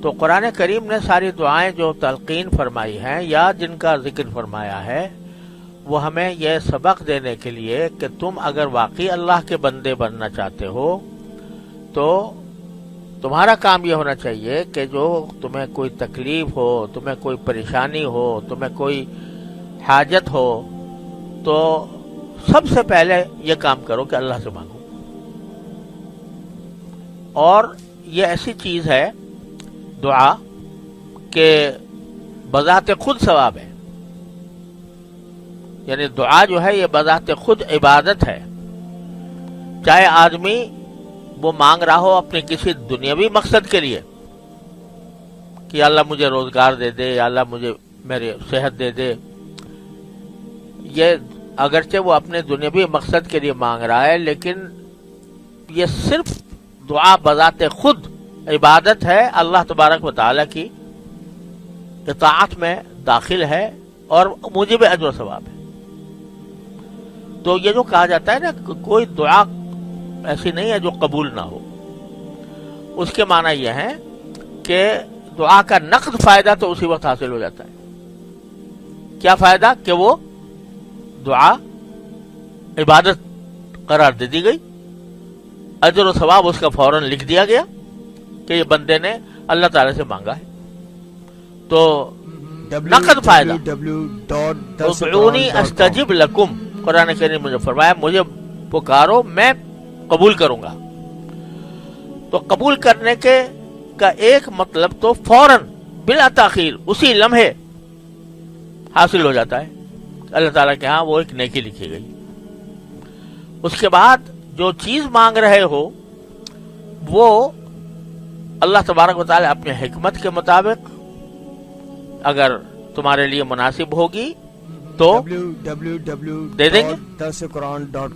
تو قرآن کریم نے ساری دعائیں جو تلقین فرمائی ہیں یا جن کا ذکر فرمایا ہے وہ ہمیں یہ سبق دینے کے لیے کہ تم اگر واقعی اللہ کے بندے بننا چاہتے ہو تو تمہارا کام یہ ہونا چاہیے کہ جو تمہیں کوئی تکلیف ہو، تمہیں کوئی پریشانی ہو، تمہیں کوئی حاجت ہو، تو سب سے پہلے یہ کام کرو کہ اللہ سے مانگو. اور یہ ایسی چیز ہے دعا کہ بذات خود ثواب ہے، یعنی دعا جو ہے یہ بذات خود عبادت ہے. چاہے آدمی وہ مانگ رہا ہو اپنے کسی دنیاوی مقصد کے لیے کہ اللہ مجھے روزگار دے دے، یا اللہ مجھے میری صحت دے دے، یہ اگرچہ وہ اپنے دنیاوی مقصد کے لیے مانگ رہا ہے لیکن یہ صرف دعا بذات خود عبادت ہے، اللہ تبارک و تعالی کی اطاعت میں داخل ہے اور موجب اجر و ثواب ہے. تو یہ جو کہا جاتا ہے نا کوئی دعا ایسی نہیں ہے جو قبول نہ ہو، اس کے معنی یہ ہے کہ دعا کا نقد فائدہ تو اسی وقت حاصل ہو جاتا ہے. کیا فائدہ؟ کہ وہ دعا عبادت قرار دے دی گئی، اجر و ثواب اس کا فوراً لکھ دیا گیا کہ یہ بندے نے اللہ تعالی سے مانگا ہے. تو نقد فائدہ. ادعونی استجب لکم، قرآن کریم نے فرمایا مجھے پکارو میں قبول کروں گا. تو قبول کرنے کے کا ایک مطلب تو فوراً بلا تاخیر اسی لمحے حاصل ہو جاتا ہے، اللہ تعالیٰ کے ہاں وہ ایک نیکی لکھی گئی. اس کے بعد جو چیز مانگ رہے ہو وہ اللہ تبارک و تعالیٰ اپنے حکمت کے مطابق اگر تمہارے لیے مناسب ہوگی تو دے دیں گے،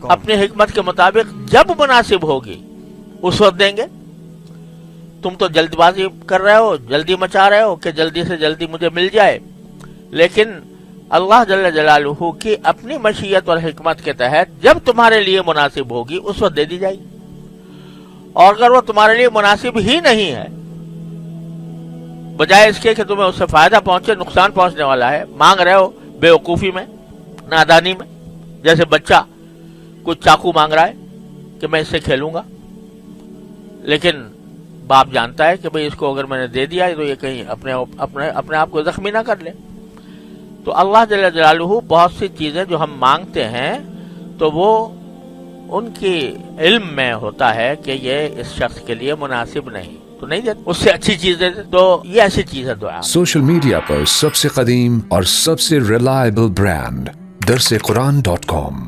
اپنے حکمت کے مطابق جب مناسب ہوگی اس وقت دیں گے. تم تو جلد بازی کر رہے ہو، جلدی مچا رہے ہو کہ جلدی سے جلدی مجھے مل جائے، لیکن اللہ جل جلالہ کی اپنی مشیت اور حکمت کے تحت جب تمہارے لیے مناسب ہوگی اس وقت دے دی جائے گی. اور اگر وہ تمہارے لیے مناسب ہی نہیں ہے، بجائے اس کے کہ تمہیں اس سے فائدہ پہنچے نقصان پہنچنے والا ہے، مانگ رہے ہو بے وقوفی میں، نادانی میں، جیسے بچہ کچھ چاقو مانگ رہا ہے کہ میں اس سے کھیلوں گا، لیکن باپ جانتا ہے کہ بھئی اس کو اگر میں نے دے دیا تو یہ کہیں اپنے آپ کو زخمی نہ کر لے. تو اللہ جل جلالہ بہت سی چیزیں جو ہم مانگتے ہیں تو وہ ان کی علم میں ہوتا ہے کہ یہ اس شخص کے لیے مناسب نہیں، تو نہیں دیتے، اس سے اچھی چیز دے دے. تو یہ ایسی چیز ہے دعا. سوشل میڈیا پر سب سے قدیم اور سب سے ریلائبل برانڈ درسقرآن.com